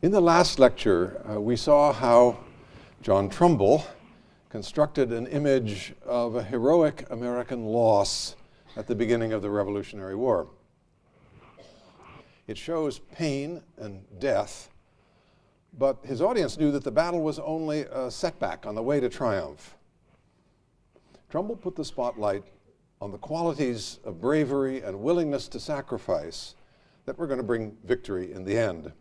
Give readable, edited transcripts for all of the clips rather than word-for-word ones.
In the last lecture, we saw how John Trumbull constructed an image of a heroic American loss at the beginning of the Revolutionary War. It shows pain and death, but his audience knew that the battle was only a setback on the way to triumph. Trumbull put the spotlight on the qualities of bravery and willingness to sacrifice that were going to bring victory in the end.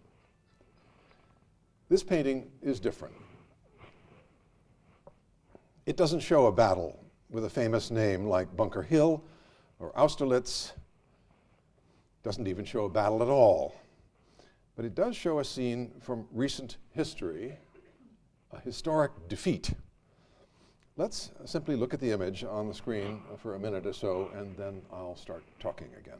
This painting is different. It doesn't show a battle with a famous name like Bunker Hill or Austerlitz. It doesn't even show a battle at all. But it does show a scene from recent history, a historic defeat. Let's simply look at the image on the screen for a minute or so, and then I'll start talking again.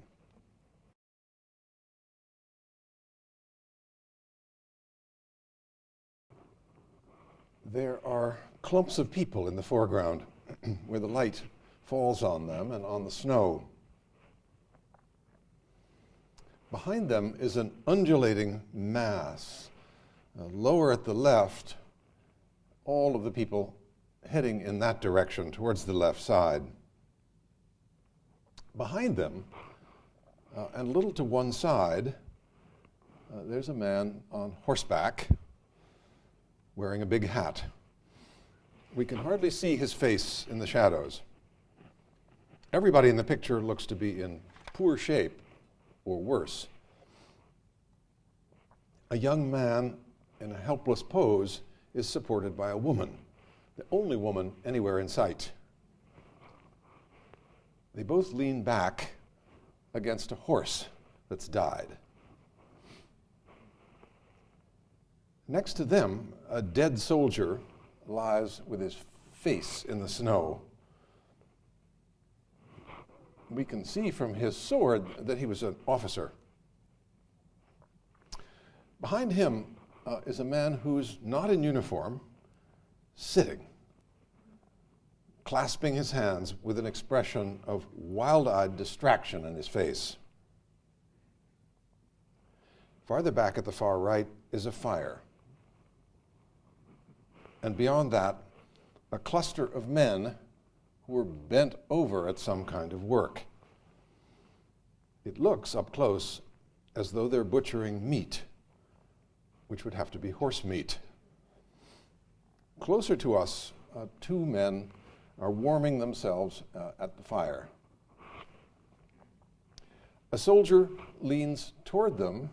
There are clumps of people in the foreground where the light falls on them and on the snow. Behind them is an undulating mass. Lower at the left, all of the people heading in that direction towards the left side. Behind them, and a little to one side, there's a man on horseback wearing a big hat. We can hardly see his face in the shadows. Everybody in the picture looks to be in poor shape or worse. A young man in a helpless pose is supported by a woman, the only woman anywhere in sight. They both lean back against a horse that's died. Next to them, a dead soldier lies with his face in the snow. We can see from his sword that he was an officer. Behind him is a man who's not in uniform, sitting, clasping his hands with an expression of wild-eyed distraction in his face. Farther back at the far right is a fire. And beyond that, a cluster of men who were bent over at some kind of work. It looks up close as though they're butchering meat, which would have to be horse meat. Closer to us, two men are warming themselves at the fire. A soldier leans toward them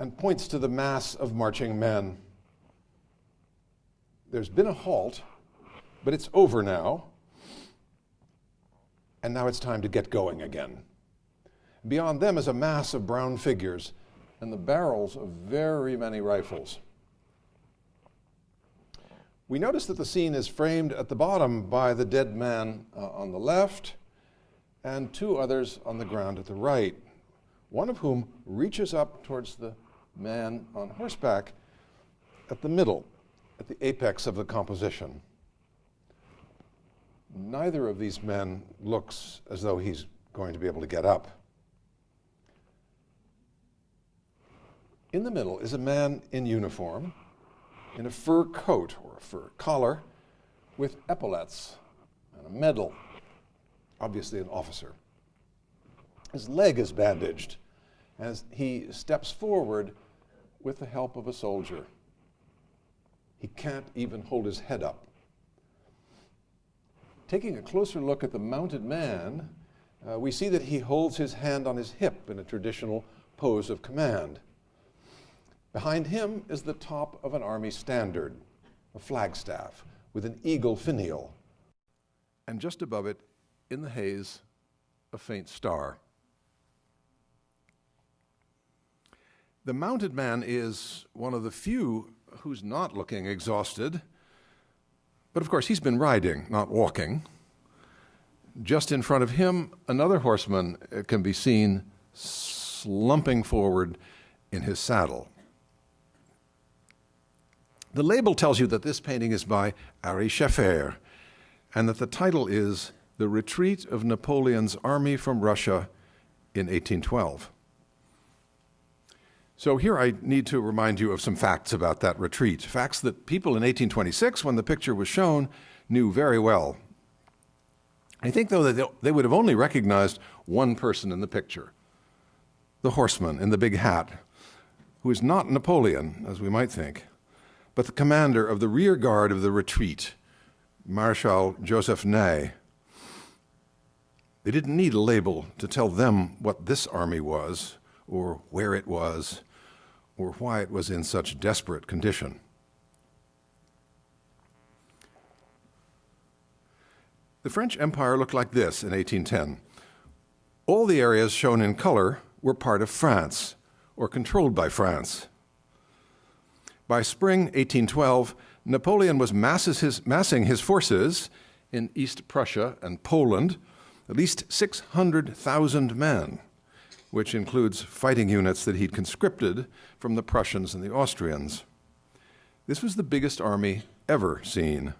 and points to the mass of marching men. There's been a halt, but it's over now, and now it's time to get going again. Beyond them is a mass of brown figures and the barrels of very many rifles. We notice that the scene is framed at the bottom by the dead man on the left and two others on the ground at the right, one of whom reaches up towards the man on horseback at the middle, at the apex of the composition. Neither of these men looks as though he's going to be able to get up. In the middle is a man in uniform, in a fur coat or a fur collar, with epaulets and a medal, obviously an officer. His leg is bandaged as he steps forward with the help of a soldier. He can't even hold his head up. Taking a closer look at the mounted man, we see that he holds his hand on his hip in a traditional pose of command. Behind him is the top of an army standard, a flagstaff with an eagle finial. And just above it, in the haze, a faint star. The mounted man is one of the few who's not looking exhausted, but of course he's been riding, not walking. Just in front of him, another horseman can be seen slumping forward in his saddle. The label tells you that this painting is by Ary Scheffer, and that the title is The Retreat of Napoleon's Army from Russia in 1812. So here I need to remind you of some facts about that retreat, facts that people in 1826, when the picture was shown, knew very well. I think, though, that they would have only recognized one person in the picture, the horseman in the big hat, who is not Napoleon, as we might think, but the commander of the rear guard of the retreat, Marshal Joseph Ney. They didn't need a label to tell them what this army was, or where it was, or why it was in such desperate condition. The French Empire looked like this in 1810. All the areas shown in color were part of France, or controlled by France. By spring 1812, Napoleon was massing his forces in East Prussia and Poland, at least 600,000 men, which includes fighting units that he'd conscripted from the Prussians and the Austrians. This was the biggest army ever seen.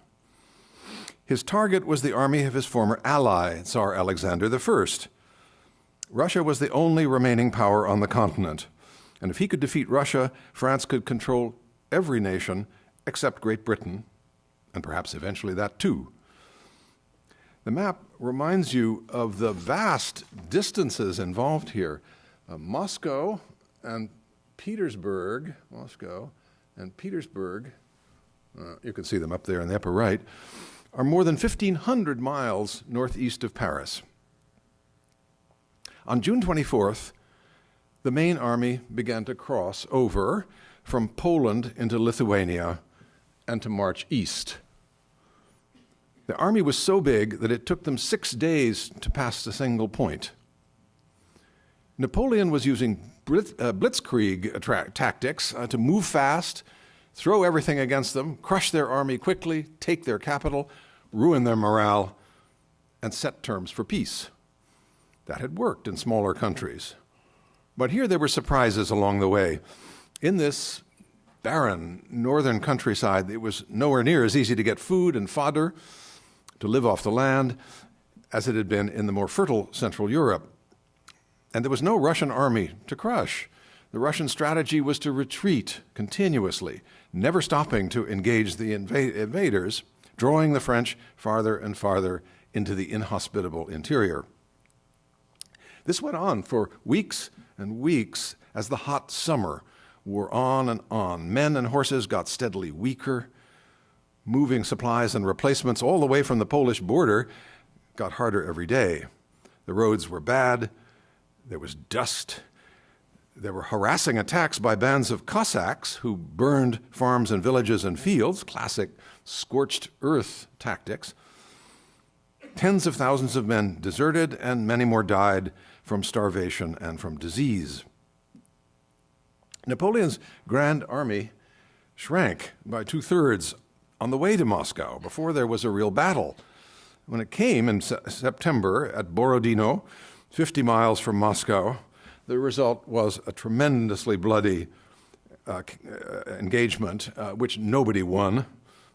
His target was the army of his former ally, Tsar Alexander I. Russia was the only remaining power on the continent, and if he could defeat Russia, France could control every nation except Great Britain, and perhaps eventually that too. The map reminds you of the vast distances involved here. Moscow and Petersburg, you can see them up there in the upper right, are more than 1,500 miles northeast of Paris. On June 24th, the main army began to cross over from Poland into Lithuania and to march east. The army was so big that it took them 6 days to pass a single point. Napoleon was using blitzkrieg tactics to move fast, throw everything against them, crush their army quickly, take their capital, ruin their morale, and set terms for peace. That had worked in smaller countries. But here there were surprises along the way. In this barren northern countryside, it was nowhere near as easy to get food and fodder, to live off the land, as it had been in the more fertile Central Europe. And there was no Russian army to crush. The Russian strategy was to retreat continuously, never stopping to engage the invaders, drawing the French farther and farther into the inhospitable interior. This went on for weeks and weeks as the hot summer wore on and on. Men and horses got steadily weaker. Moving supplies and replacements all the way from the Polish border got harder every day. The roads were bad. There was dust. There were harassing attacks by bands of Cossacks who burned farms and villages and fields, classic scorched earth tactics. Tens of thousands of men deserted, and many more died from starvation and from disease. Napoleon's Grande Armée shrank by 2/3 on the way to Moscow before there was a real battle. When it came in September at Borodino, 50 miles from Moscow, the result was a tremendously bloody engagement, which nobody won.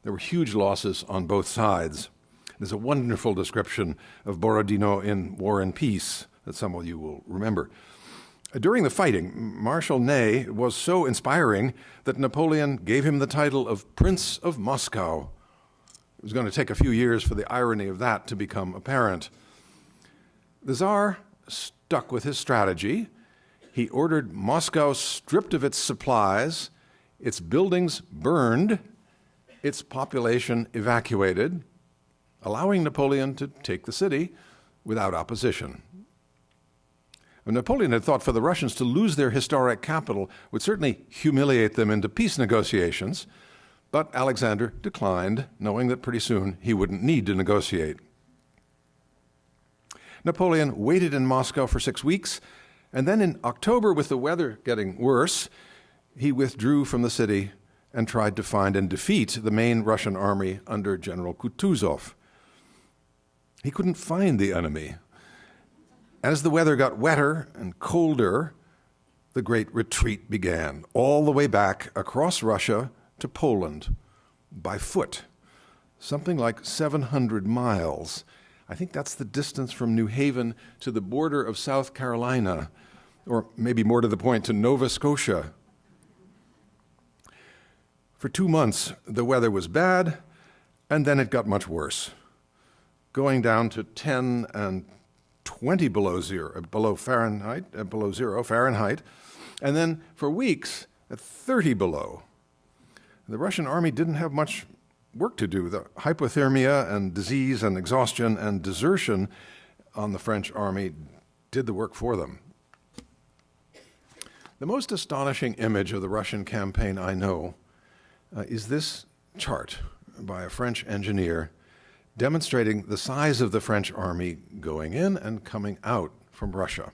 There were huge losses on both sides. There's a wonderful description of Borodino in War and Peace that some of you will remember. During the fighting, Marshal Ney was so inspiring that Napoleon gave him the title of Prince of Moscow. It was going to take a few years for the irony of that to become apparent. The Tsar stuck with his strategy. He ordered Moscow stripped of its supplies, its buildings burned, its population evacuated, allowing Napoleon to take the city without opposition. Napoleon had thought for the Russians to lose their historic capital would certainly humiliate them into peace negotiations, but Alexander declined, knowing that pretty soon he wouldn't need to negotiate. Napoleon waited in Moscow for 6 weeks, and then in October, with the weather getting worse, he withdrew from the city and tried to find and defeat the main Russian army under General Kutuzov. He couldn't find the enemy. As the weather got wetter and colder, the great retreat began, all the way back across Russia to Poland, by foot, something like 700 miles. I think that's the distance from New Haven to the border of South Carolina, or maybe more to the point, to Nova Scotia. For 2 months, the weather was bad, and then it got much worse, going down to 10 and 20 below zero Fahrenheit, and then for weeks at 30 below. The Russian army didn't have much work to do. The hypothermia and disease and exhaustion and desertion on the French army did the work for them. The most astonishing image of the Russian campaign I know is this chart by a French engineer demonstrating the size of the French army going in and coming out from Russia.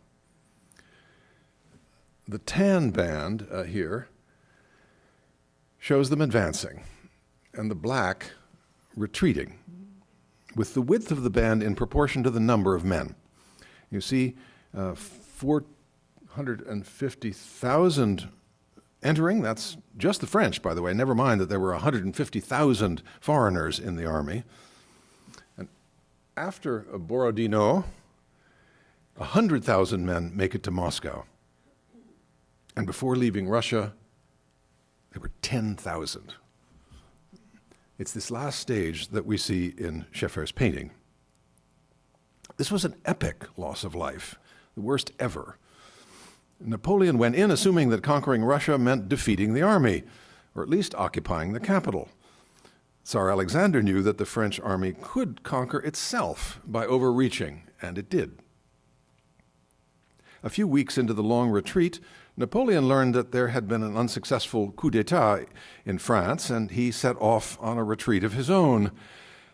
The tan band here shows them advancing, and the black retreating, with the width of the band in proportion to the number of men. You see 450,000 entering. That's just the French, by the way. Never mind that there were 150,000 foreigners in the army. And after Borodino, 100,000 men make it to Moscow. And before leaving Russia, there were 10,000. It's this last stage that we see in Scheffer's painting. This was an epic loss of life, the worst ever. Napoleon went in assuming that conquering Russia meant defeating the army, or at least occupying the capital. Tsar Alexander knew that the French army could conquer itself by overreaching, and it did. A few weeks into the long retreat, Napoleon learned that there had been an unsuccessful coup d'etat in France, and he set off on a retreat of his own,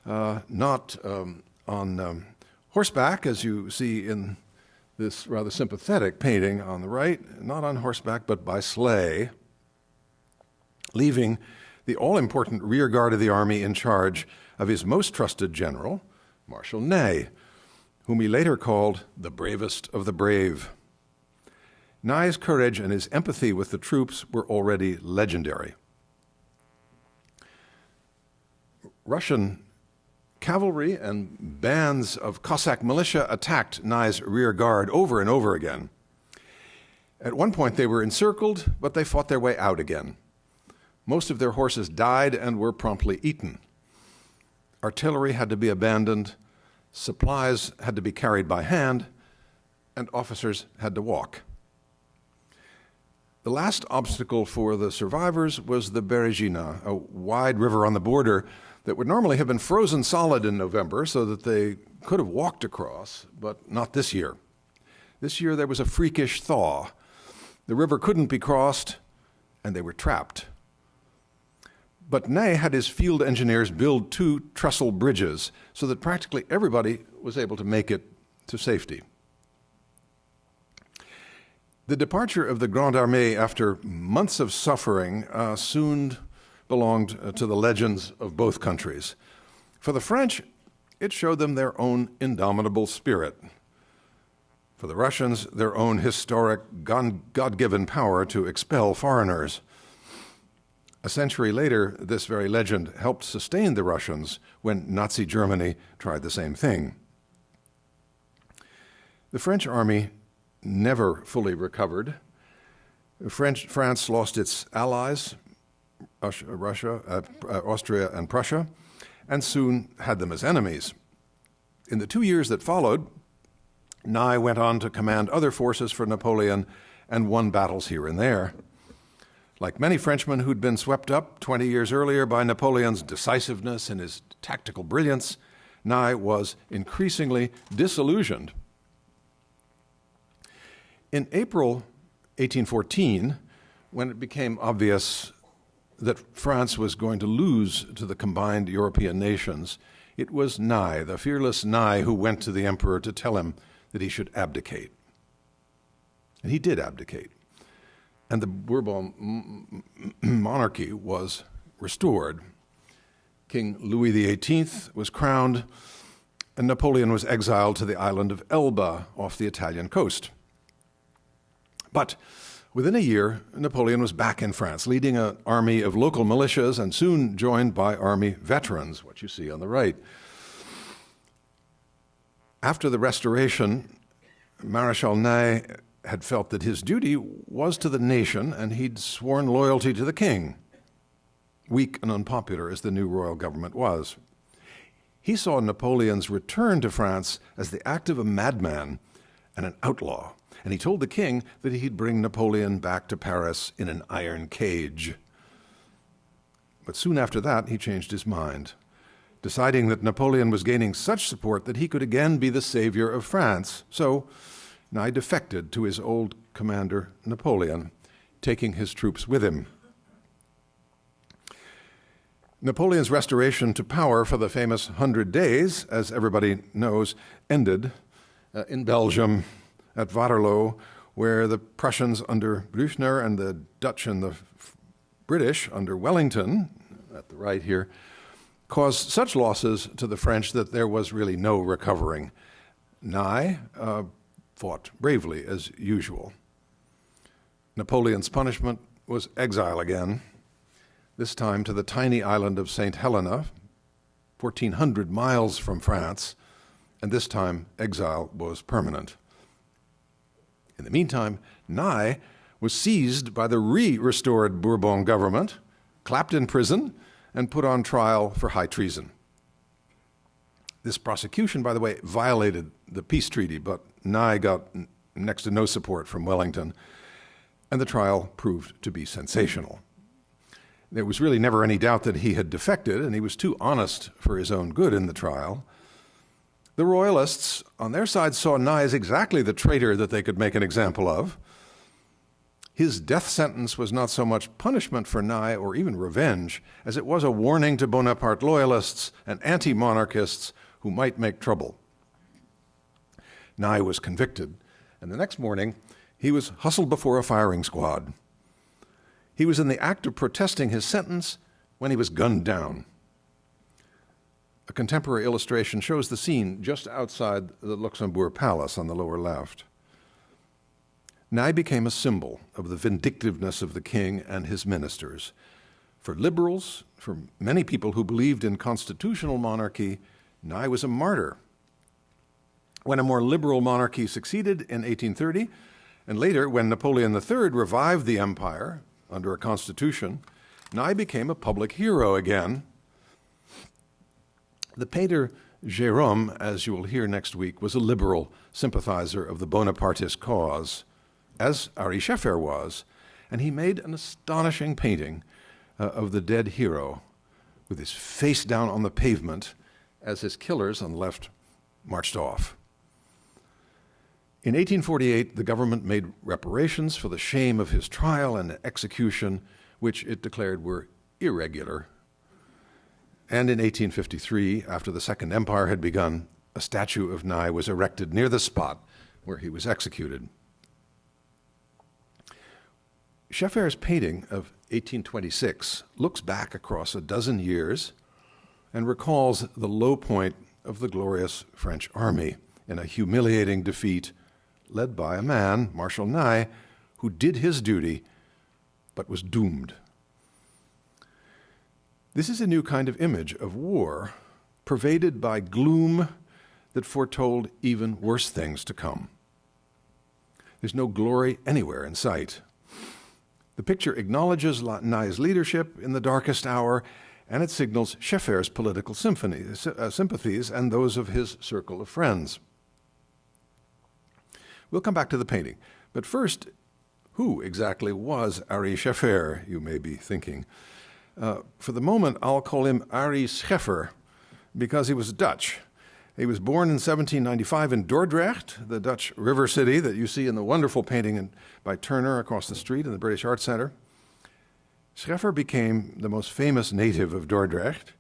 not on horseback, as you see in this rather sympathetic painting on the right, not on horseback, but by sleigh, leaving the all-important rear guard of the army in charge of his most trusted general, Marshal Ney, whom he later called the bravest of the brave. Ney's courage and his empathy with the troops were already legendary. Russian cavalry and bands of Cossack militia attacked Ney's rear guard over and over again. At one point they were encircled, but they fought their way out again. Most of their horses died and were promptly eaten. Artillery had to be abandoned, supplies had to be carried by hand, and officers had to walk. The last obstacle for the survivors was the Berezina, a wide river on the border that would normally have been frozen solid in November so that they could have walked across, but not this year. This year there was a freakish thaw. The river couldn't be crossed, and they were trapped. But Ney had his field engineers build 2 trestle bridges so that practically everybody was able to make it to safety. The departure of the Grande Armée after months of suffering soon belonged to the legends of both countries. For the French, it showed them their own indomitable spirit. For the Russians, their own historic God-given power to expel foreigners. A century later, this very legend helped sustain the Russians when Nazi Germany tried the same thing. The French army never fully recovered. France lost its allies, Russia, Austria, and Prussia, and soon had them as enemies. In the 2 years that followed, Ney went on to command other forces for Napoleon and won battles here and there. Like many Frenchmen who'd been swept up 20 years earlier by Napoleon's decisiveness and his tactical brilliance, Ney was increasingly disillusioned. In April 1814, when it became obvious that France was going to lose to the combined European nations, it was Ney, the fearless Ney, who went to the emperor to tell him that he should abdicate. And he did abdicate. And the Bourbon monarchy was restored. King Louis XVIII was crowned, and Napoleon was exiled to the island of Elba off the Italian coast. But within a year, Napoleon was back in France, leading an army of local militias and soon joined by army veterans, what you see on the right. After the Restoration, Marshal Ney had felt that his duty was to the nation, and he'd sworn loyalty to the king, weak and unpopular as the new royal government was. He saw Napoleon's return to France as the act of a madman and an outlaw, and he told the king that he'd bring Napoleon back to Paris in an iron cage. But soon after that, he changed his mind, deciding that Napoleon was gaining such support that he could again be the savior of France. So Ney defected to his old commander, Napoleon, taking his troops with him. Napoleon's restoration to power for the famous 100 Days, as everybody knows, ended in Belgium at Waterloo, where the Prussians under Blücher and the Dutch and the British under Wellington, at the right here, caused such losses to the French that there was really no recovering. Ney fought bravely as usual. Napoleon's punishment was exile again, this time to the tiny island of St. Helena, 1,400 miles from France, and this time exile was permanent. In the meantime, Ney was seized by the restored Bourbon government, clapped in prison, and put on trial for high treason. This prosecution, by the way, violated the peace treaty, but Ney got next to no support from Wellington, and the trial proved to be sensational. There was really never any doubt that he had defected, and he was too honest for his own good in the trial. The Royalists, on their side, saw Ney as exactly the traitor that they could make an example of. His death sentence was not so much punishment for Ney or even revenge as it was a warning to Bonaparte loyalists and anti-monarchists who might make trouble. Ney was convicted, and the next morning he was hustled before a firing squad. He was in the act of protesting his sentence when he was gunned down. A contemporary illustration shows the scene just outside the Luxembourg Palace on the lower left. Ney became a symbol of the vindictiveness of the king and his ministers. For liberals, for many people who believed in constitutional monarchy, Ney was a martyr. When a more liberal monarchy succeeded in 1830, and later when Napoleon III revived the empire under a constitution, Ney became a public hero again. The painter Gérôme, as you will hear next week, was a liberal sympathizer of the Bonapartist cause, as Ary Scheffer was, and he made an astonishing painting of the dead hero with his face down on the pavement as his killers on the left marched off. In 1848, the government made reparations for the shame of his trial and execution, which it declared were irregular. And in 1853, after the Second Empire had begun, a statue of Ney was erected near the spot where he was executed. Scheffer's painting of 1826 looks back across a dozen years and recalls the low point of the glorious French army in a humiliating defeat led by a man, Marshal Ney, who did his duty but was doomed. This is a new kind of image of war, pervaded by gloom that foretold even worse things to come. There's no glory anywhere in sight. The picture acknowledges Ney's leadership in the darkest hour, and it signals Scheffer's political sympathies and those of his circle of friends. We'll come back to the painting, but first, who exactly was Ary Scheffer, you may be thinking. For the moment, I'll call him Ary Scheffer because he was Dutch. He was born in 1795 in Dordrecht, the Dutch river city that you see in the wonderful painting by Turner across the street in the British Art Center. Scheffer became the most famous native of Dordrecht,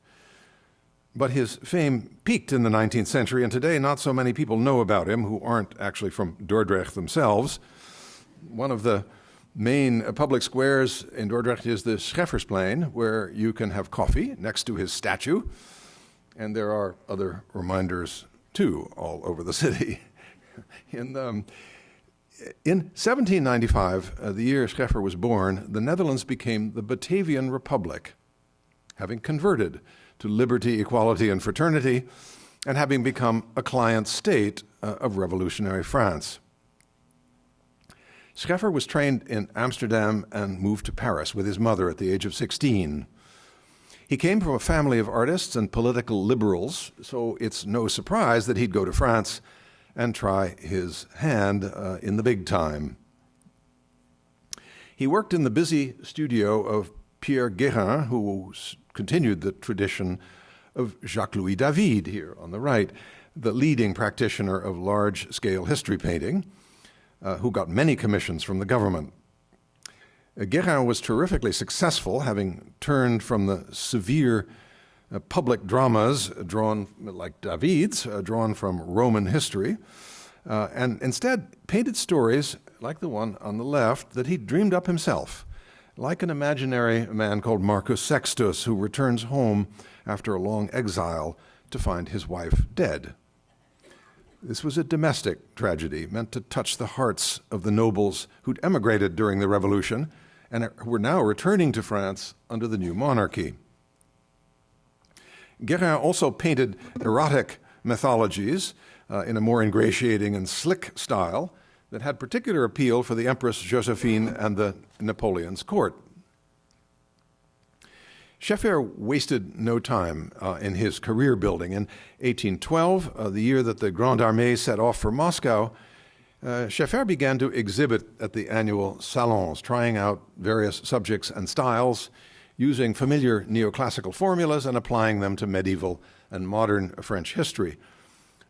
but his fame peaked in the 19th century, and today not so many people know about him who aren't actually from Dordrecht themselves. One of the main public squares in Dordrecht is the Scheffersplein, where you can have coffee next to his statue, and there are other reminders, too, all over the city. In 1795, the year Scheffer was born, the Netherlands became the Batavian Republic, having converted to liberty, equality, and fraternity, and having become a client state of revolutionary France. Scheffer was trained in Amsterdam and moved to Paris with his mother at the age of 16. He came from a family of artists and political liberals, so it's no surprise that he'd go to France and try his hand in the big time. He worked in the busy studio of Pierre Guérin, who continued the tradition of Jacques-Louis David here on the right, the leading practitioner of large-scale history painting, who got many commissions from the government. Guérin was terrifically successful, having turned from the severe public dramas drawn like David's, drawn from Roman history, and instead painted stories like the one on the left that he dreamed up himself, like an imaginary man called Marcus Sextus, who returns home after a long exile to find his wife dead. This was a domestic tragedy meant to touch the hearts of the nobles who'd emigrated during the Revolution and were now returning to France under the new monarchy. Guérin also painted erotic mythologies in a more ingratiating and slick style that had particular appeal for the Empress Josephine and the Napoleon's court. Scheffer wasted no time in his career building. In 1812, the year that the Grande Armée set off for Moscow, Scheffer began to exhibit at the annual salons, trying out various subjects and styles, using familiar neoclassical formulas and applying them to medieval and modern French history.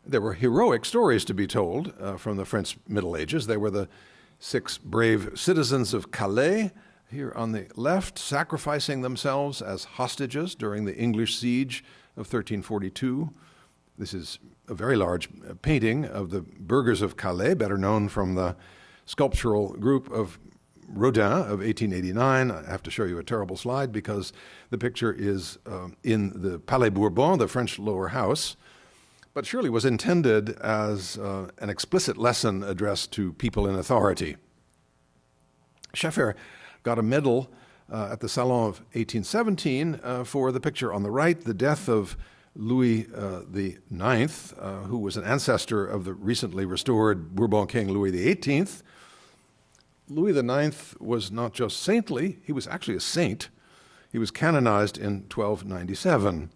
There were heroic stories to be told from the French Middle Ages. They were the 6 brave citizens of Calais, here on the left, sacrificing themselves as hostages during the English siege of 1342. This is a very large painting of the burghers of Calais, better known from the sculptural group of Rodin of 1889. I have to show you a terrible slide because the picture is in the Palais Bourbon, the French lower house, but surely was intended as an explicit lesson addressed to people in authority. Scheffer got a medal at the Salon of 1817 for the picture on the right, the death of Louis IX, who was an ancestor of the recently restored Bourbon King Louis XVIII. Louis IX was not just saintly, he was actually a saint. He was canonized in 1297.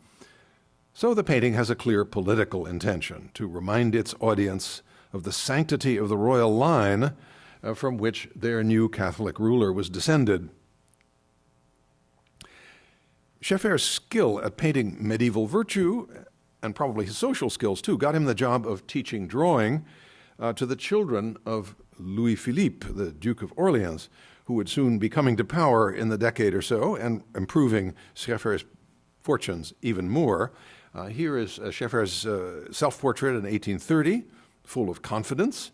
So the painting has a clear political intention, to remind its audience of the sanctity of the royal line from which their new Catholic ruler was descended. Scheffer's skill at painting medieval virtue, and probably his social skills too, got him the job of teaching drawing to the children of Louis Philippe, the Duke of Orleans, who would soon be coming to power in the decade or so and improving Scheffer's fortunes even more. Here is Scheffer's self-portrait in 1830, full of confidence,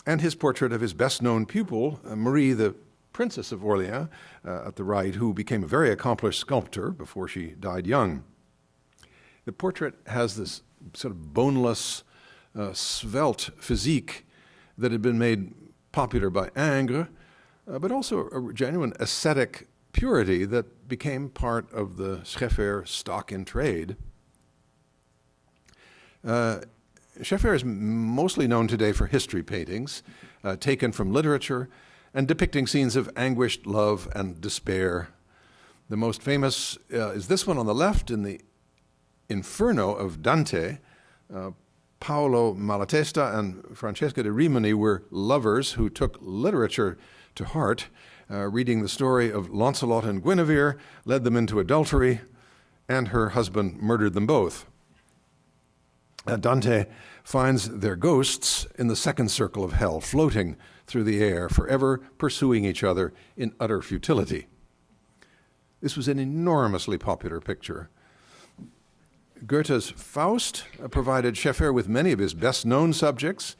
and his portrait of his best-known pupil, Marie, the Princess of Orleans, at the right, who became a very accomplished sculptor before she died young. The portrait has this sort of boneless, svelte physique that had been made popular by Ingres, but also a genuine ascetic purity that became part of the Scheffer stock in trade. Scheffer is mostly known today for history paintings, taken from literature and depicting scenes of anguished love and despair. The most famous is this one on the left in the Inferno of Dante. Paolo Malatesta and Francesca de Rimini were lovers who took literature to heart. Reading the story of Lancelot and Guinevere led them into adultery, and her husband murdered them both. Dante finds their ghosts in the second circle of hell, floating through the air, forever pursuing each other in utter futility. This was an enormously popular picture. Goethe's Faust provided Scheffer with many of his best-known subjects,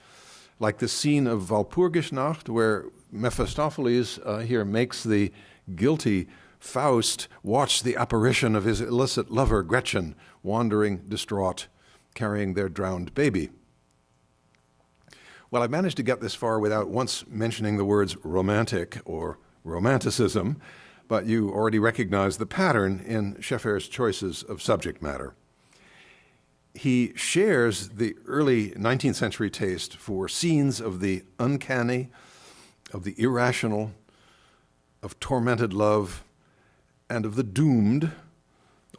like the scene of Walpurgisnacht, where Mephistopheles here makes the guilty Faust watch the apparition of his illicit lover Gretchen, wandering distraught, carrying their drowned baby. Well, I managed to get this far without once mentioning the words romantic or romanticism, but you already recognize the pattern in Scheffer's choices of subject matter. He shares the early 19th century taste for scenes of the uncanny, of the irrational, of tormented love, and of the doomed,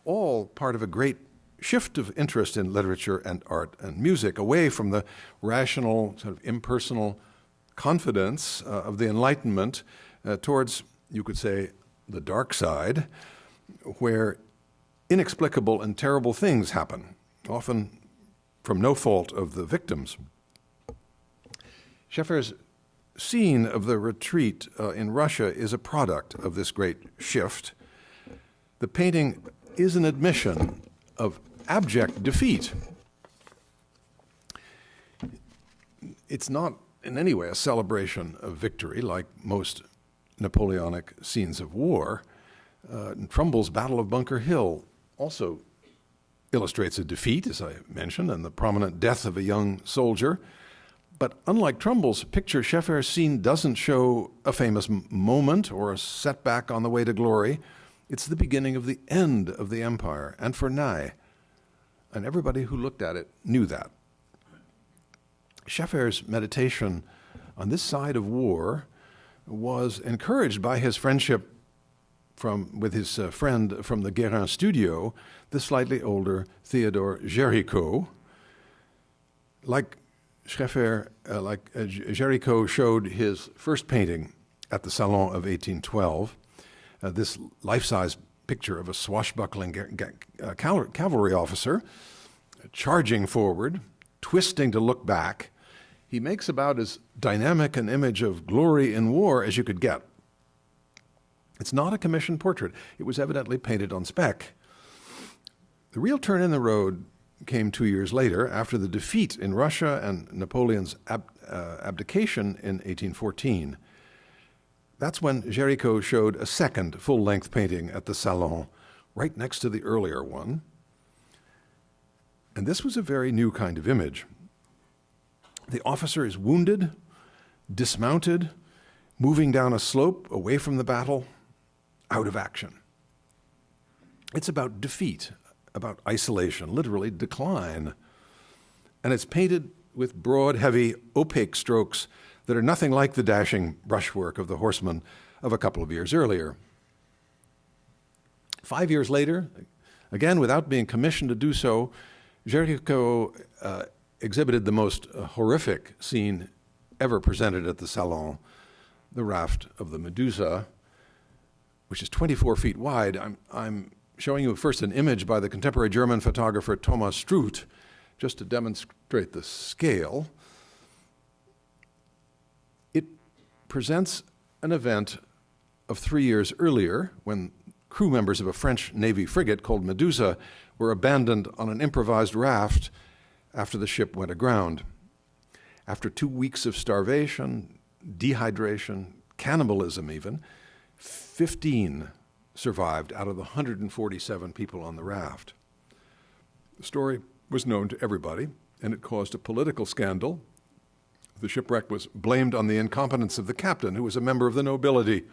all part of a great shift of interest in literature and art and music, away from the rational, sort of impersonal confidence of the Enlightenment towards, you could say, the dark side, where inexplicable and terrible things happen, often from no fault of the victims. Scheffer's scene of the retreat in Russia is a product of this great shift. The painting is an admission of abject defeat. It's not in any way a celebration of victory like most Napoleonic scenes of war. Trumbull's Battle of Bunker Hill also illustrates a defeat, as I mentioned, and the prominent death of a young soldier. But unlike Trumbull's picture, Scheffer's scene doesn't show a famous moment or a setback on the way to glory. It's the beginning of the end of the empire, and for Nye. And everybody who looked at it knew that. Scheffer's meditation on this side of war was encouraged by his friendship with his friend from the Guérin studio, the slightly older Theodore Géricault. Like Scheffer, Géricault showed his first painting at the Salon of 1812, this life-size picture of a swashbuckling cavalry officer charging forward, twisting to look back. He makes about as dynamic an image of glory in war as you could get. It's not a commissioned portrait. It was evidently painted on spec. The real turn in the road came 2 years later, after the defeat in Russia and Napoleon's abdication in 1814. That's when Géricault showed a second full-length painting at the Salon, right next to the earlier one. And this was a very new kind of image. The officer is wounded, dismounted, moving down a slope away from the battle, out of action. It's about defeat, about isolation, literally decline. And it's painted with broad, heavy, opaque strokes that are nothing like the dashing brushwork of the horseman of a couple of years earlier. 5 years later, again without being commissioned to do so, Géricault exhibited the most horrific scene ever presented at the Salon, the raft of the Medusa, which is 24 feet wide. I'm showing you first an image by the contemporary German photographer Thomas Struth, just to demonstrate the scale. It presents an event of 3 years earlier, when crew members of a French Navy frigate called Medusa were abandoned on an improvised raft after the ship went aground. After 2 weeks of starvation, dehydration, cannibalism even, 15 survived out of the 147 people on the raft. The story was known to everybody, and it caused a political scandal. The shipwreck was blamed on the incompetence of the captain, who was a member of the nobility.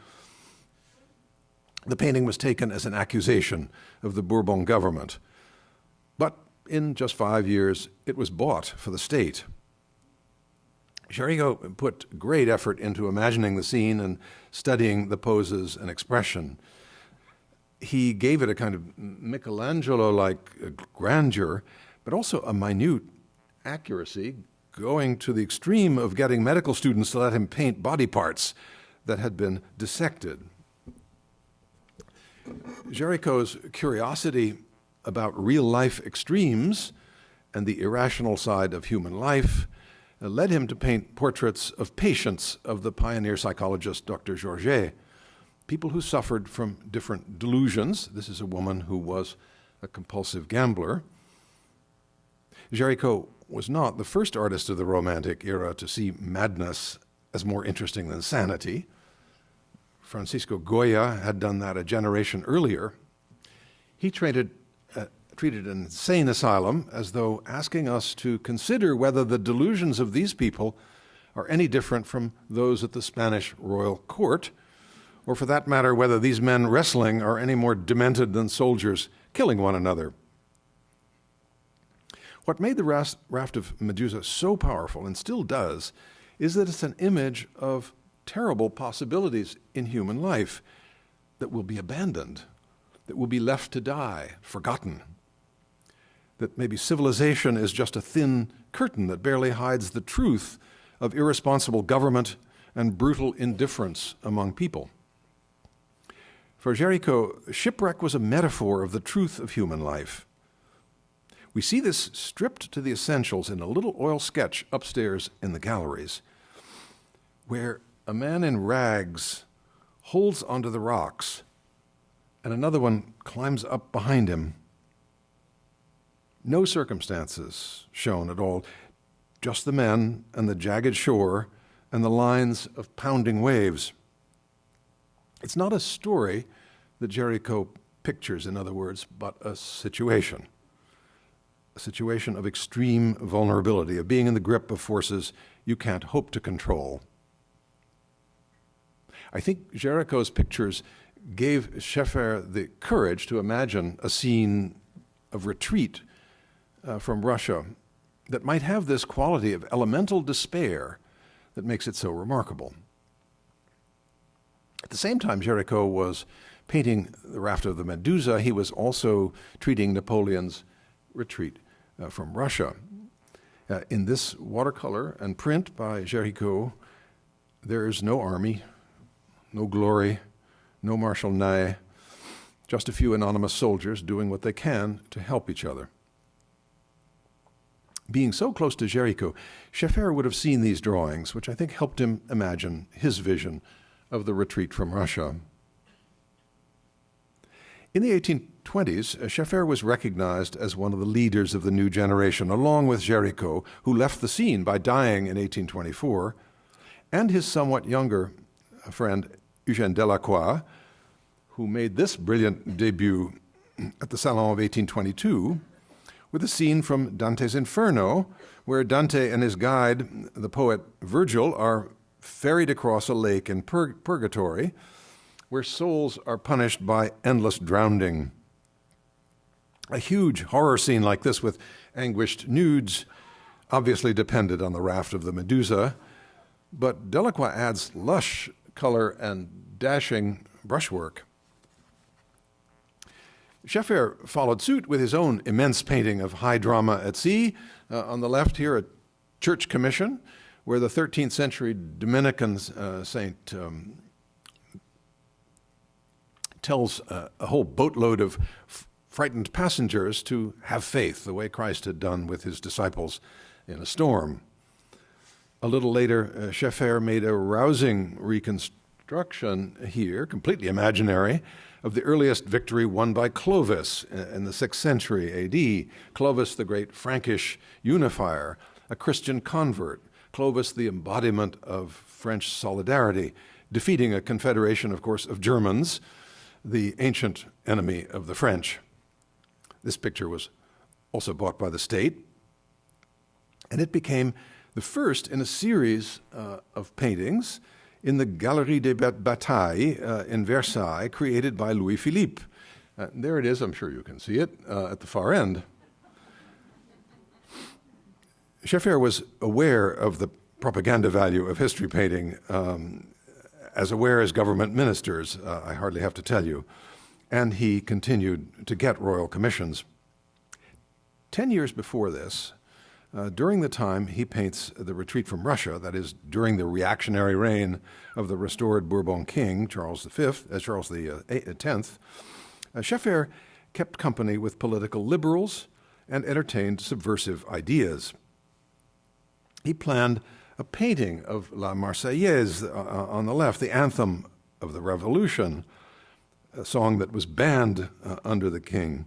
The painting was taken as an accusation of the Bourbon government. But in just 5 years, it was bought for the state. Géricault put great effort into imagining the scene and studying the poses and expression. He gave it a kind of Michelangelo-like grandeur, but also a minute accuracy, going to the extreme of getting medical students to let him paint body parts that had been dissected. Géricault's curiosity about real-life extremes and the irrational side of human life led him to paint portraits of patients of the pioneer psychologist Dr. Georget, people who suffered from different delusions. This is a woman who was a compulsive gambler. Géricault was not the first artist of the Romantic era to see madness as more interesting than sanity. Francisco Goya had done that a generation earlier. He treated an insane asylum as though asking us to consider whether the delusions of these people are any different from those at the Spanish royal court, or for that matter, whether these men wrestling are any more demented than soldiers killing one another. What made the raft of Medusa so powerful, and still does, is that it's an image of terrible possibilities in human life that will be abandoned, that will be left to die, forgotten. That maybe civilization is just a thin curtain that barely hides the truth of irresponsible government and brutal indifference among people. For Géricault, shipwreck was a metaphor of the truth of human life. We see this stripped to the essentials in a little oil sketch upstairs in the galleries, where a man in rags holds onto the rocks and another one climbs up behind him. No circumstances shown at all, just the men and the jagged shore and the lines of pounding waves. It's not a story that Géricault pictures, in other words, but a situation of extreme vulnerability, of being in the grip of forces you can't hope to control. I think Géricault's pictures gave Scheffer the courage to imagine a scene of retreat from Russia that might have this quality of elemental despair that makes it so remarkable. At the same time Géricault was painting the raft of the Medusa, he was also treating Napoleon's retreat from Russia. In this watercolor and print by Géricault, there is no army, no glory, no Marshal Ney, just a few anonymous soldiers doing what they can to help each other. Being so close to Géricault, Scheffer would have seen these drawings, which I think helped him imagine his vision of the retreat from Russia. In the 1820s, Scheffer was recognized as one of the leaders of the new generation, along with Géricault, who left the scene by dying in 1824, and his somewhat younger friend Eugène Delacroix, who made this brilliant debut at the Salon of 1822 with a scene from Dante's Inferno, where Dante and his guide, the poet Virgil, are ferried across a lake in purgatory, where souls are punished by endless drowning. A huge horror scene like this with anguished nudes obviously depended on the raft of the Medusa, but Delacroix adds lush color and dashing brushwork. Scheffer followed suit with his own immense painting of high drama at sea. On the left here, a church commission, where the 13th century Dominican saint tells a whole boatload of frightened passengers to have faith, the way Christ had done with his disciples in a storm. A little later, Scheffer made a rousing reconstruction here, completely imaginary, of the earliest victory won by Clovis in the 6th century A.D. Clovis, the great Frankish unifier, a Christian convert. Clovis, the embodiment of French solidarity, defeating a confederation, of course, of Germans, the ancient enemy of the French. This picture was also bought by the state, and it became the first in a series of paintings in the Galerie des Batailles in Versailles, created by Louis Philippe. There it is, I'm sure you can see it, at the far end. Scheffer was aware of the propaganda value of history painting, as aware as government ministers, I hardly have to tell you, and he continued to get royal commissions. 10 years before this, during the time he paints the retreat from Russia, that is, during the reactionary reign of the restored Bourbon king, Charles X, Scheffer kept company with political liberals and entertained subversive ideas. He planned a painting of La Marseillaise on the left, the anthem of the revolution, a song that was banned under the king.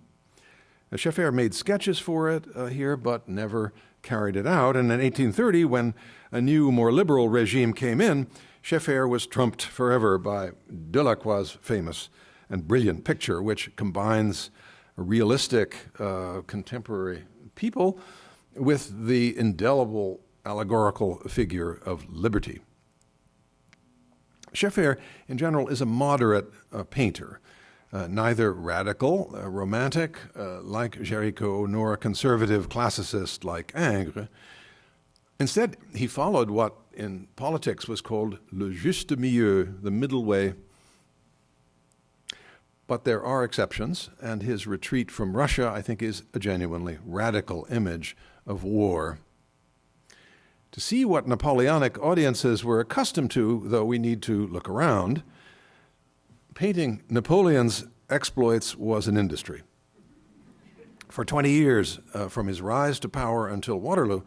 Scheffer made sketches for it here, but never carried it out. And in 1830, when a new, more liberal regime came in, Scheffer was trumped forever by Delacroix's famous and brilliant picture, which combines realistic contemporary people with the indelible allegorical figure of liberty. Scheffer, in general, is a moderate painter. Neither radical, romantic, like Géricault, nor a conservative classicist like Ingres. Instead, he followed what in politics was called le juste milieu, the middle way. But there are exceptions, and his retreat from Russia, I think, is a genuinely radical image of war. To see what Napoleonic audiences were accustomed to, though, we need to look around. Painting Napoleon's exploits was an industry. For 20 years, from his rise to power until Waterloo,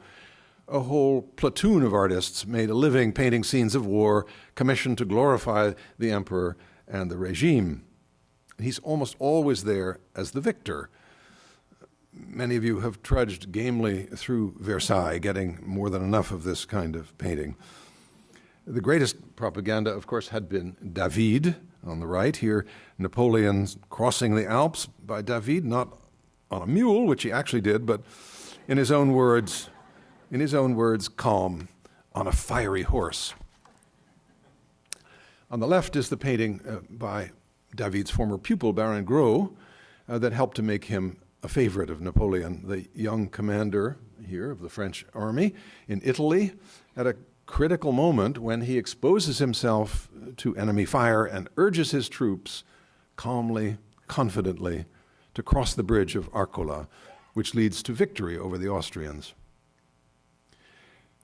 a whole platoon of artists made a living painting scenes of war, commissioned to glorify the emperor and the regime. He's almost always there as the victor. Many of you have trudged gamely through Versailles, getting more than enough of this kind of painting. The greatest propaganda, of course, had been David on the right. Here, Napoleon crossing the Alps by David, not on a mule, which he actually did, but in his own words, calm, on a fiery horse. On the left is the painting by David's former pupil, Baron Gros, that helped to make him a favorite of Napoleon, the young commander here of the French army in Italy, at a critical moment when he exposes himself to enemy fire and urges his troops calmly, confidently, to cross the bridge of Arcola, which leads to victory over the Austrians.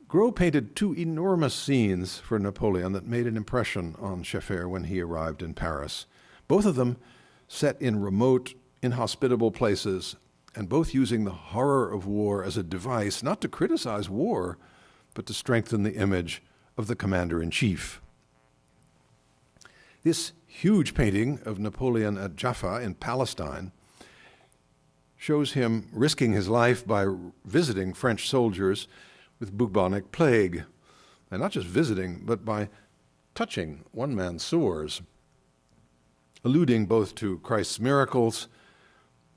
Gros painted two enormous scenes for Napoleon that made an impression on Scheffer when he arrived in Paris. Both of them set in remote, inhospitable places, and both using the horror of war as a device, not to criticize war, but to strengthen the image of the commander-in-chief. This huge painting of Napoleon at Jaffa in Palestine shows him risking his life by visiting French soldiers with bubonic plague, and not just visiting, but by touching one man's sores, alluding both to Christ's miracles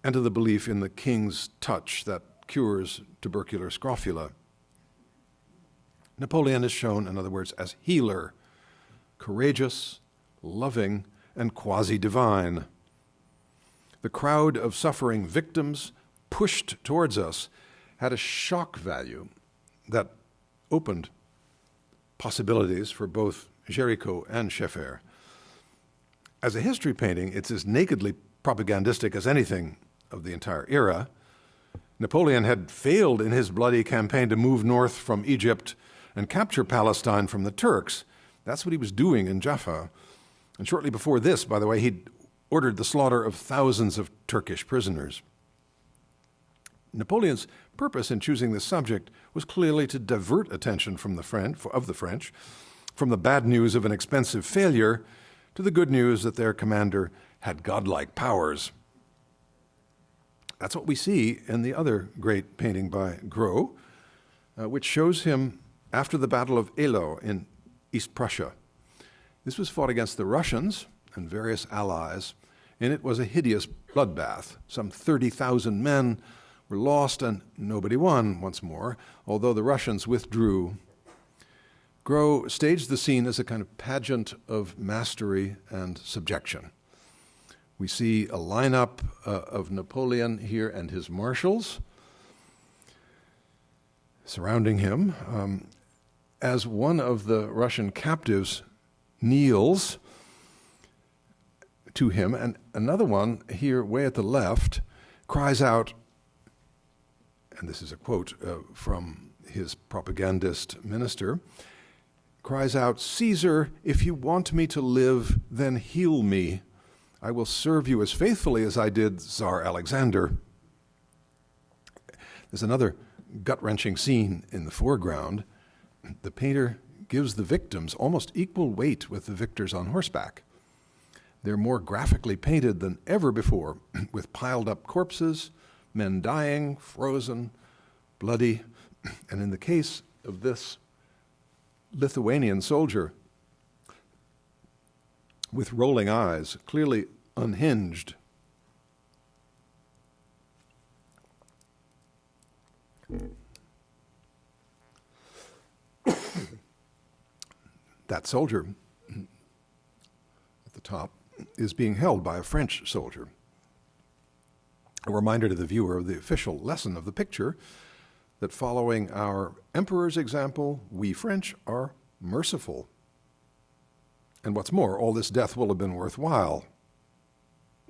and to the belief in the king's touch that cures tubercular scrofula. Napoleon is shown, in other words, as healer, courageous, loving, and quasi-divine. The crowd of suffering victims pushed towards us had a shock value that opened possibilities for both Géricault and Scheffer. As a history painting, it's as nakedly propagandistic as anything of the entire era. Napoleon had failed in his bloody campaign to move north from Egypt and capture Palestine from the Turks. That's what he was doing in Jaffa. And shortly before this, by the way, he'd ordered the slaughter of thousands of Turkish prisoners. Napoleon's purpose in choosing this subject was clearly to divert attention from the French, from the bad news of an expensive failure to the good news that their commander had godlike powers. That's what we see in the other great painting by Gros, which shows him after the Battle of Eylau in East Prussia. This was fought against the Russians and various allies, and it was a hideous bloodbath. Some 30,000 men were lost and nobody won once more, although the Russians withdrew. Gros staged the scene as a kind of pageant of mastery and subjection. We see a lineup of Napoleon here and his marshals surrounding him as one of the Russian captives kneels to him, and another one here way at the left cries out, and this is a quote from his propagandist minister, cries out, "Caesar, if you want me to live, then heal me. I will serve you as faithfully as I did Tsar Alexander." There's another gut-wrenching scene in the foreground. The painter gives the victims almost equal weight with the victors on horseback. They're more graphically painted than ever before, with piled-up corpses, men dying, frozen, bloody, and in the case of this Lithuanian soldier, with rolling eyes, clearly unhinged. That soldier at the top is being held by a French soldier. A reminder to the viewer of the official lesson of the picture, that following our emperor's example, we French are merciful. And what's more, all this death will have been worthwhile,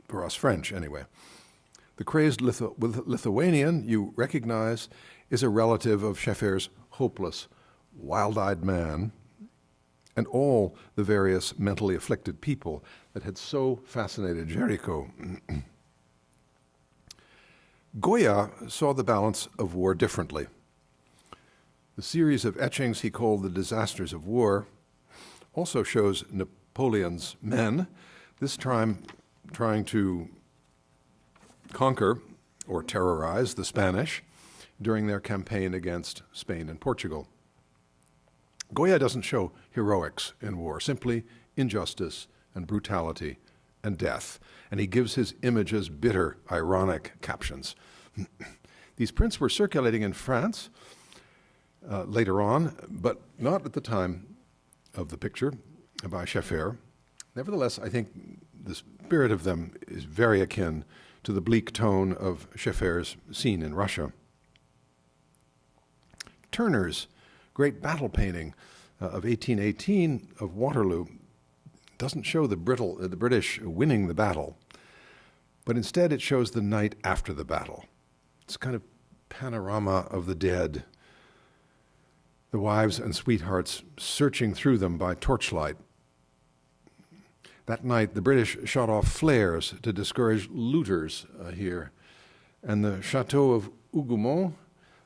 for us French anyway. The crazed Lithuanian, you recognize, is a relative of Scheffer's hopeless, wild-eyed man, and all the various mentally afflicted people that had so fascinated Jericho. Goya saw the balance of war differently. The series of etchings he called the disasters of war also shows Napoleon's men, this time trying to conquer or terrorize the Spanish during their campaign against Spain and Portugal. Goya doesn't show heroics in war, simply injustice and brutality and death, and he gives his images bitter, ironic captions. These prints were circulating in France later on, but not at the time of the picture by Scheffer. Nevertheless, I think the spirit of them is very akin to the bleak tone of Scheffer's scene in Russia. Turner's great battle painting of 1818 of Waterloo doesn't show the British winning the battle, but instead it shows the night after the battle. It's a kind of panorama of the dead, the wives and sweethearts searching through them by torchlight. That night, the British shot off flares to discourage looters here, and the chateau of Hougomont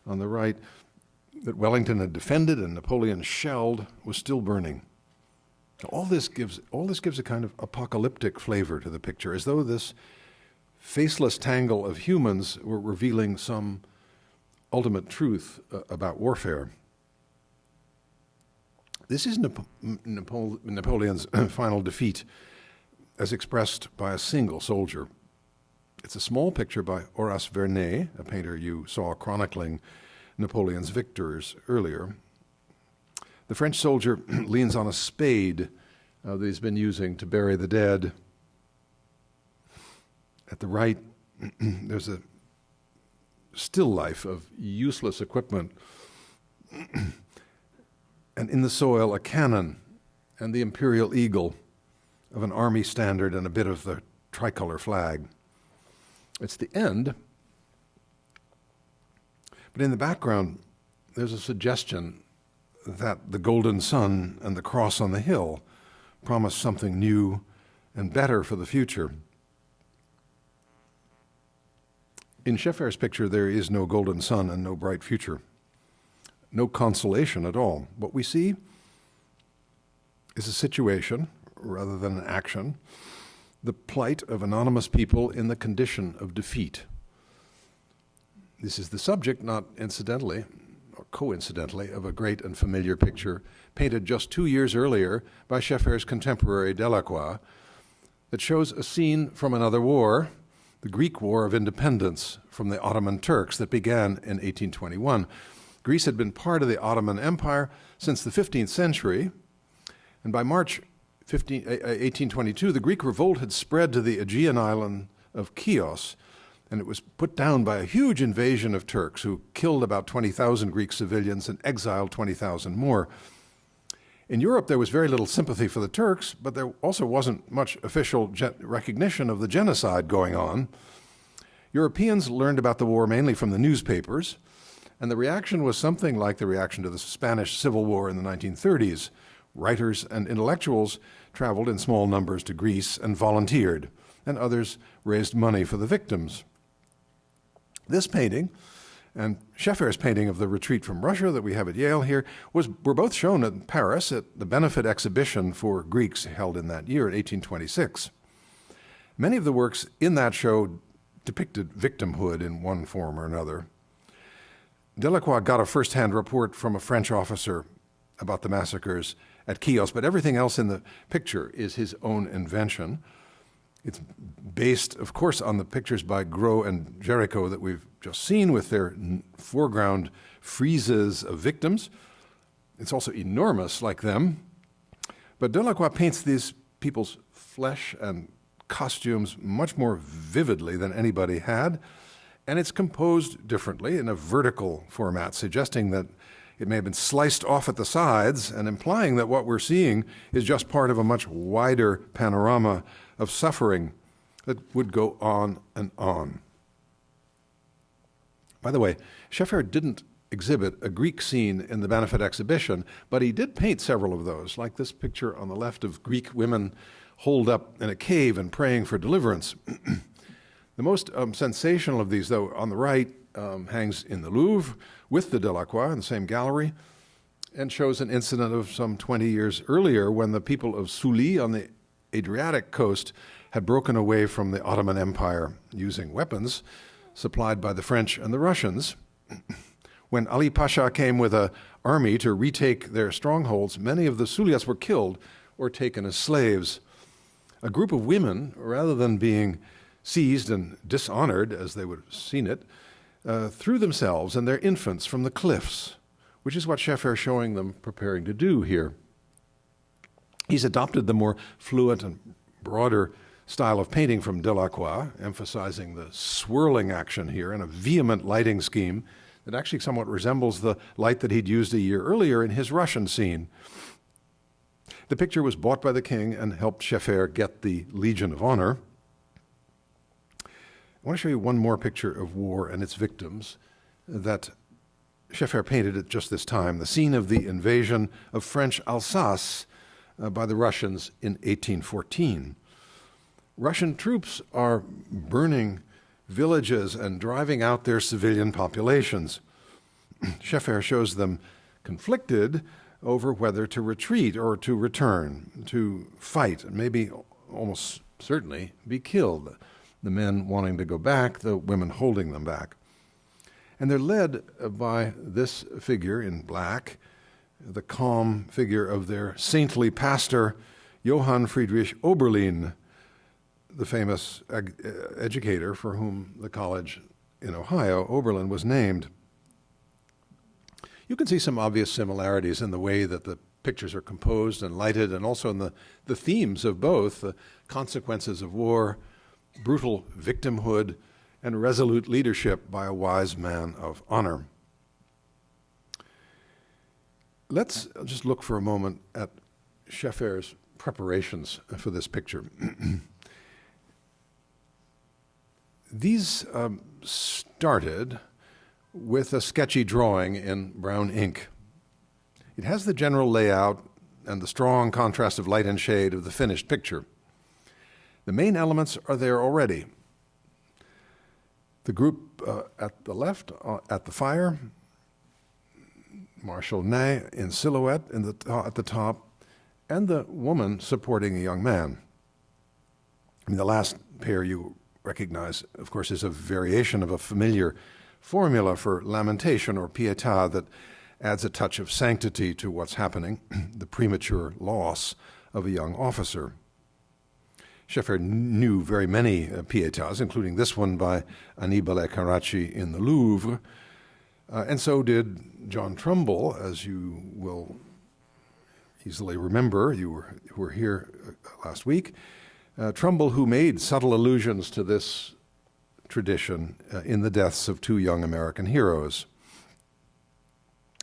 on the right that Wellington had defended and Napoleon shelled was still burning. All this gives a kind of apocalyptic flavor to the picture, as though this faceless tangle of humans were revealing some ultimate truth about warfare. This is Napoleon's final defeat as expressed by a single soldier. It's a small picture by Horace Vernet, a painter you saw chronicling Napoleon's victories earlier. The French soldier leans on a spade that he's been using to bury the dead. At the right, there's a still life of useless equipment. And in the soil, a cannon and the imperial eagle of an army standard and a bit of the tricolor flag. It's the end. But in the background, there's a suggestion that the golden sun and the cross on the hill promise something new and better for the future. In Scheffer's picture, there is no golden sun and no bright future. No consolation at all. What we see is a situation, rather than an action, the plight of anonymous people in the condition of defeat. This is the subject, not incidentally, or coincidentally, of a great and familiar picture painted just 2 years earlier by Scheffer's contemporary Delacroix that shows a scene from another war, the Greek War of Independence from the Ottoman Turks that began in 1821. Greece had been part of the Ottoman Empire since the 15th century, and by March 1822, the Greek revolt had spread to the Aegean island of Chios, and it was put down by a huge invasion of Turks who killed about 20,000 Greek civilians and exiled 20,000 more. In Europe, there was very little sympathy for the Turks, but there also wasn't much official recognition of the genocide going on. Europeans learned about the war mainly from the newspapers, and the reaction was something like the reaction to the Spanish Civil War in the 1930s. Writers and intellectuals traveled in small numbers to Greece and volunteered, and others raised money for the victims. This painting and Scheffer's painting of the retreat from Russia that we have at Yale here were both shown in Paris at the benefit exhibition for Greeks held in that year in 1826. Many of the works in that show depicted victimhood in one form or another. Delacroix got a first-hand report from a French officer about the massacres at Chios, but everything else in the picture is his own invention. It's based, of course, on the pictures by Gros and Jericho that we've just seen with their foreground friezes of victims. It's also enormous like them. But Delacroix paints these people's flesh and costumes much more vividly than anybody had. And it's composed differently in a vertical format, suggesting that it may have been sliced off at the sides and implying that what we're seeing is just part of a much wider panorama of suffering that would go on and on. By the way, Scheffer didn't exhibit a Greek scene in the benefit exhibition, but he did paint several of those, like this picture on the left of Greek women holed up in a cave and praying for deliverance. The most sensational of these, though, on the right, hangs in the Louvre with the Delacroix in the same gallery, and shows an incident of some 20 years earlier when the people of Sully on the Adriatic coast had broken away from the Ottoman Empire using weapons supplied by the French and the Russians. When Ali Pasha came with an army to retake their strongholds, many of the Sullias were killed or taken as slaves. A group of women, rather than being seized and dishonored, as they would have seen it, threw themselves and their infants from the cliffs, which is what Scheffer is showing them preparing to do here. He's adopted the more fluent and broader style of painting from Delacroix, emphasizing the swirling action here and a vehement lighting scheme that actually somewhat resembles the light that he'd used a year earlier in his Russian scene. The picture was bought by the king and helped Scheffer get the Legion of Honor. I want to show you one more picture of war and its victims that Scheffer painted at just this time, the scene of the invasion of French Alsace by the Russians in 1814. Russian troops are burning villages and driving out their civilian populations. Scheffer shows them conflicted over whether to retreat or to return, to fight, and maybe almost certainly be killed. The men wanting to go back, the women holding them back. And they're led by this figure in black, the calm figure of their saintly pastor, Johann Friedrich Oberlin, the famous educator for whom the college in Ohio, Oberlin, was named. You can see some obvious similarities in the way that the pictures are composed and lighted, and also in the themes of both, the consequences of war, brutal victimhood, and resolute leadership by a wise man of honor. Let's just look for a moment at Scheffer's preparations for this picture. These started with a sketchy drawing in brown ink. It has the general layout and the strong contrast of light and shade of the finished picture. The main elements are there already. The group at the left, at the fire, Marshal Ney in silhouette at the top, and the woman supporting a young man. I mean, the last pair you recognize, of course, is a variation of a familiar formula for lamentation or pietà that adds a touch of sanctity to what's happening, the premature loss of a young officer. Scheffer knew very many pietas, including this one by Annibale Carracci in the Louvre, and so did John Trumbull, as you will easily remember. You were here last week. Trumbull, who made subtle allusions to this tradition in the deaths of two young American heroes.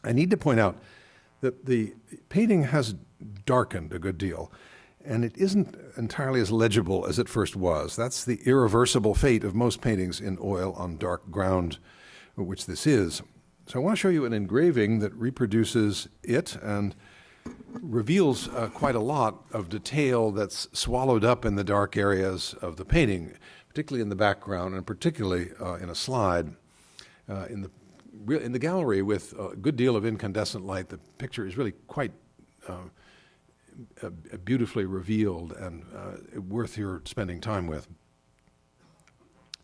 I need to point out that the painting has darkened a good deal, and it isn't entirely as legible as it first was. That's the irreversible fate of most paintings in oil on dark ground, which this is. So I want to show you an engraving that reproduces it and reveals quite a lot of detail that's swallowed up in the dark areas of the painting, particularly in the background and particularly in a slide. In the gallery with a good deal of incandescent light, the picture is really quite beautifully revealed and worth your spending time with.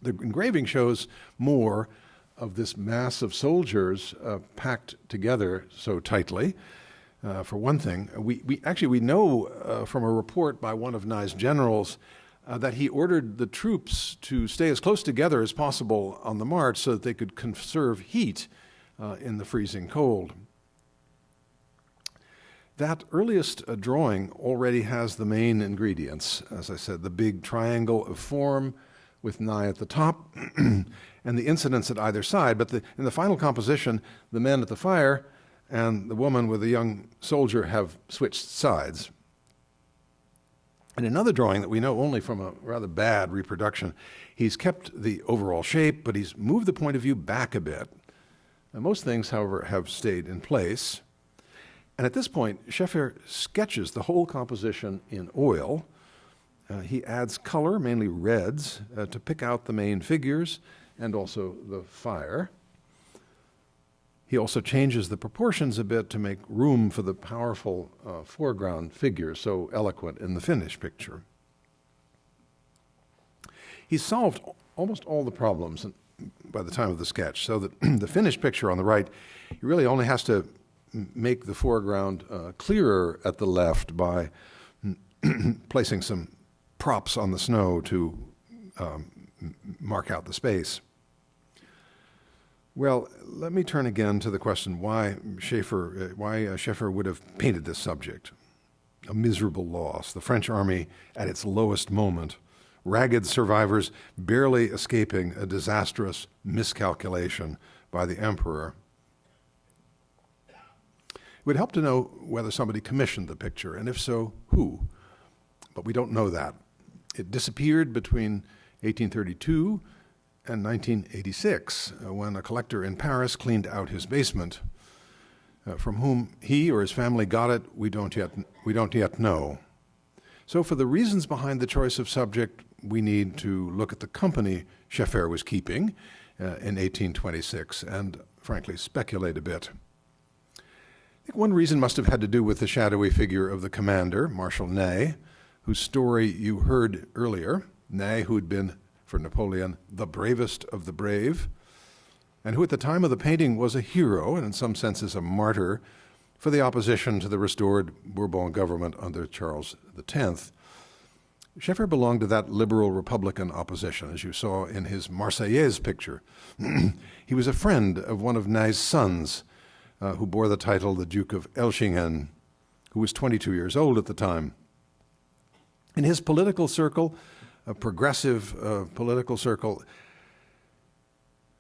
The engraving shows more of this mass of soldiers packed together so tightly. For one thing, we know from a report by one of Ney's generals that he ordered the troops to stay as close together as possible on the march so that they could conserve heat in the freezing cold. That earliest drawing already has the main ingredients. As I said, the big triangle of form, with Nye at the top and the incidents at either side. But in the final composition, the men at the fire and the woman with the young soldier have switched sides. In another drawing that we know only from a rather bad reproduction, he's kept the overall shape, but he's moved the point of view back a bit. And most things, however, have stayed in place. And at this point, Scheffer sketches the whole composition in oil. He adds color, mainly reds, to pick out the main figures and also the fire. He also changes the proportions a bit to make room for the powerful foreground figures so eloquent in the finished picture. He's solved almost all the problems by the time of the sketch, so that the finished picture on the right, he really only has to make the foreground clearer at the left by placing some props on the snow to mark out the space. Well, let me turn again to the question why Scheffer would have painted this subject. A miserable loss, the French army at its lowest moment, ragged survivors barely escaping a disastrous miscalculation by the emperor. It would help to know whether somebody commissioned the picture, and if so, who. But we don't know that. It disappeared between 1832 and 1986, when a collector in Paris cleaned out his basement. From whom he or his family got it, we don't yet know. So for the reasons behind the choice of subject, we need to look at the company Scheffer was keeping in 1826 and, frankly, speculate a bit. I think one reason must have had to do with the shadowy figure of the commander, Marshal Ney, whose story you heard earlier. Ney, who had been, for Napoleon, the bravest of the brave, and who at the time of the painting was a hero and in some senses a martyr for the opposition to the restored Bourbon government under Charles X. Scheffer belonged to that liberal Republican opposition, as you saw in his Marseillaise picture. He was a friend of one of Ney's sons, who bore the title the Duke of Elchingen, who was 22 years old at the time. In his political circle, a progressive political circle,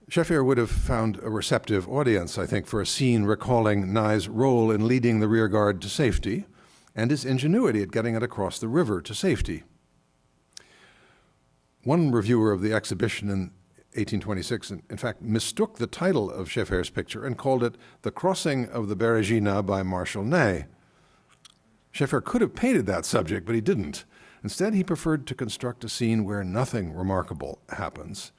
Scheffer would have found a receptive audience, I think, for a scene recalling Ney's role in leading the rear guard to safety and his ingenuity at getting it across the river to safety. One reviewer of the exhibition in 1826, in fact, mistook the title of Scheffer's picture and called it The Crossing of the Berezina by Marshal Ney. Scheffer could have painted that subject, but he didn't. Instead, he preferred to construct a scene where nothing remarkable happens,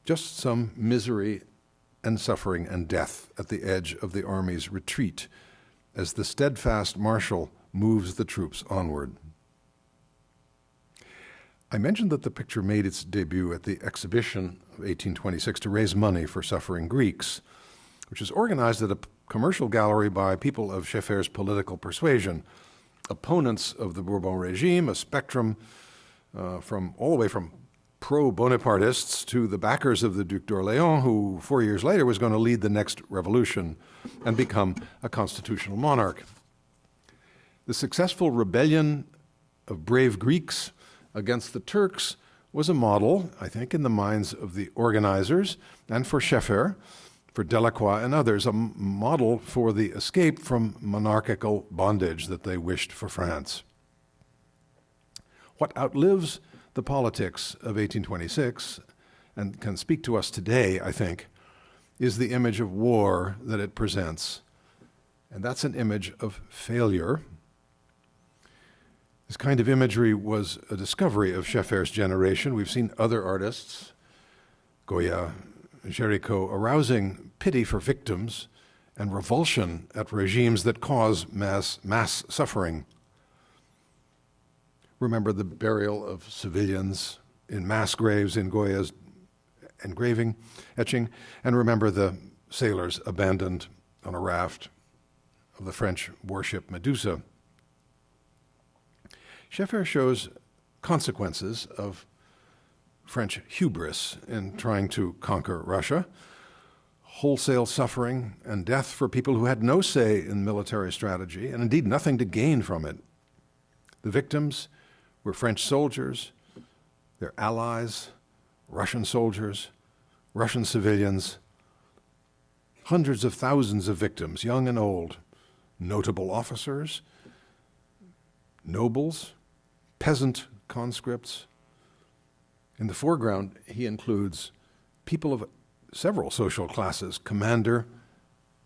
just some misery and suffering and death at the edge of the army's retreat as the steadfast marshal moves the troops onward. I mentioned that the picture made its debut at the exhibition of 1826 to raise money for suffering Greeks, which is organized at a commercial gallery by people of Scheffer's political persuasion, opponents of the Bourbon regime, a spectrum from all the way from pro-Bonapartists to the backers of the Duc d'Orléans, who 4 years later was going to lead the next revolution and become a constitutional monarch. The successful rebellion of brave Greeks against the Turks was a model, I think, in the minds of the organizers and for Scheffer, for Delacroix and others, a model for the escape from monarchical bondage that they wished for France. What outlives the politics of 1826 and can speak to us today, I think, is the image of war that it presents. And that's an image of failure. This kind of imagery was a discovery of Scheffer's generation. We've seen other artists, Goya, Géricault, arousing pity for victims and revulsion at regimes that cause mass suffering. Remember the burial of civilians in mass graves in Goya's etching, and remember the sailors abandoned on a raft of the French warship Medusa. Scheffer shows consequences of French hubris in trying to conquer Russia, wholesale suffering and death for people who had no say in military strategy and indeed nothing to gain from it. The victims were French soldiers, their allies, Russian soldiers, Russian civilians, hundreds of thousands of victims, young and old, notable officers, nobles, peasant conscripts. In the foreground, he includes people of several social classes, commander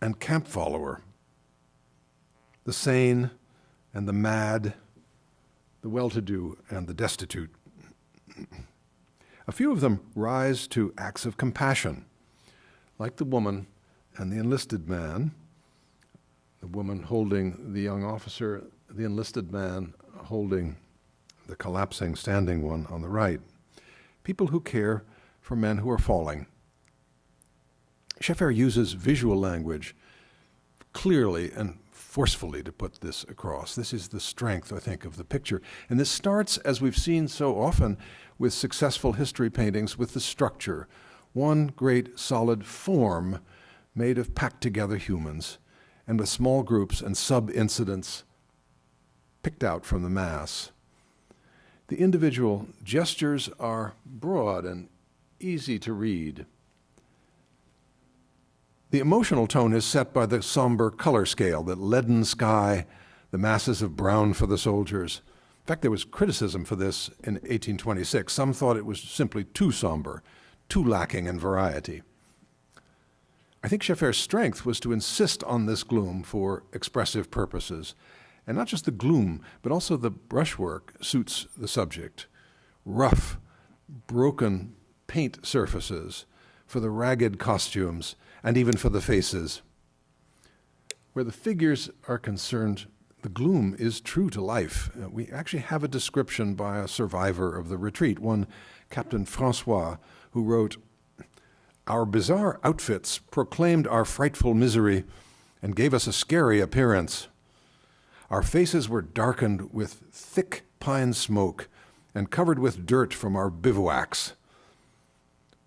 and camp follower, the sane and the mad, the well-to-do and the destitute. A few of them rise to acts of compassion, like the woman and the enlisted man, the woman holding the young officer, the enlisted man holding the collapsing, standing one on the right. People who care for men who are falling. Scheffer uses visual language clearly and forcefully to put this across. This is the strength, I think, of the picture. And this starts, as we've seen so often with successful history paintings, with the structure. One great solid form made of packed together humans, and with small groups and sub-incidents picked out from the mass. The individual gestures are broad and easy to read. The emotional tone is set by the somber color scale, the leaden sky, the masses of brown for the soldiers. In fact, there was criticism for this in 1826. Some thought it was simply too somber, too lacking in variety. I think Scheffer's strength was to insist on this gloom for expressive purposes. And not just the gloom, but also the brushwork suits the subject. Rough, broken paint surfaces for the ragged costumes, and even for the faces. Where the figures are concerned, the gloom is true to life. We actually have a description by a survivor of the retreat, one Captain Francois, who wrote, "Our bizarre outfits proclaimed our frightful misery and gave us a scary appearance. Our faces were darkened with thick pine smoke and covered with dirt from our bivouacs.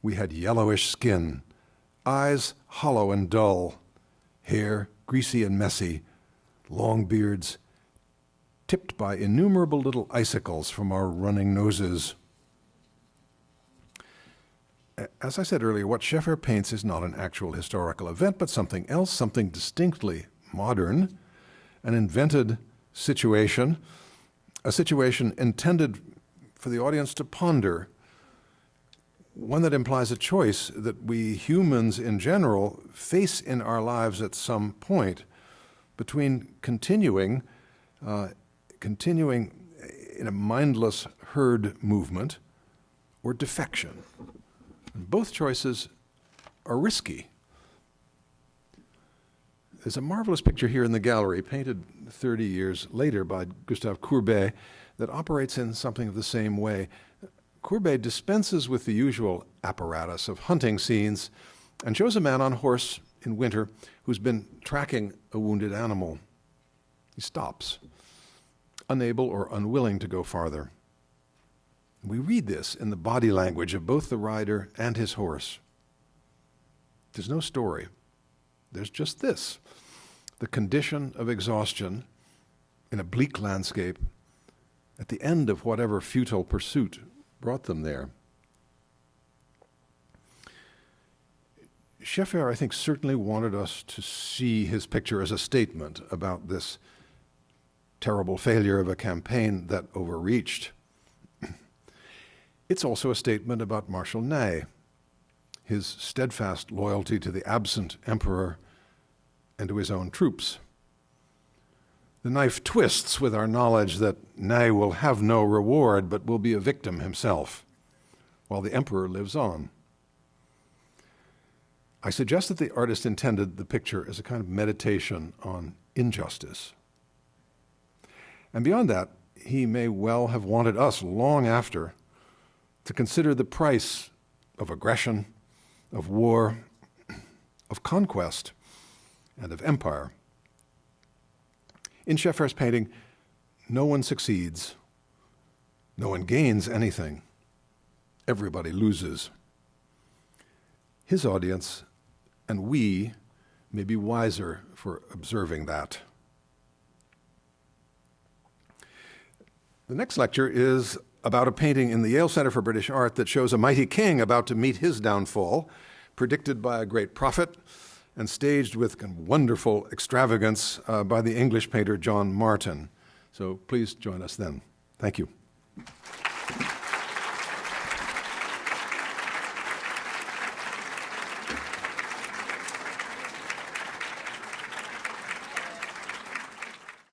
We had yellowish skin, eyes hollow and dull, hair greasy and messy, long beards tipped by innumerable little icicles from our running noses." As I said earlier, what Scheffer paints is not an actual historical event, but something else, something distinctly modern, an invented situation, a situation intended for the audience to ponder, one that implies a choice that we humans in general face in our lives at some point between continuing in a mindless herd movement or defection. And both choices are risky. There's a marvelous picture here in the gallery, painted 30 years later by Gustave Courbet, that operates in something of the same way. Courbet dispenses with the usual apparatus of hunting scenes and shows a man on horse in winter who's been tracking a wounded animal. He stops, unable or unwilling to go farther. We read this in the body language of both the rider and his horse. There's no story. There's just this, the condition of exhaustion in a bleak landscape at the end of whatever futile pursuit brought them there. Scheffer, I think, certainly wanted us to see his picture as a statement about this terrible failure of a campaign that overreached. It's also a statement about Marshal Ney, his steadfast loyalty to the absent emperor and to his own troops. The knife twists with our knowledge that Ney will have no reward but will be a victim himself, while the emperor lives on. I suggest that the artist intended the picture as a kind of meditation on injustice. And beyond that, he may well have wanted us, long after, to consider the price of aggression, of war, of conquest, and of empire. In Scheffer's painting, no one succeeds, no one gains anything, everybody loses. His audience and we may be wiser for observing that. The next lecture is about a painting in the Yale Center for British Art that shows a mighty king about to meet his downfall, predicted by a great prophet and staged with wonderful extravagance by the English painter John Martin. So please join us then. Thank you.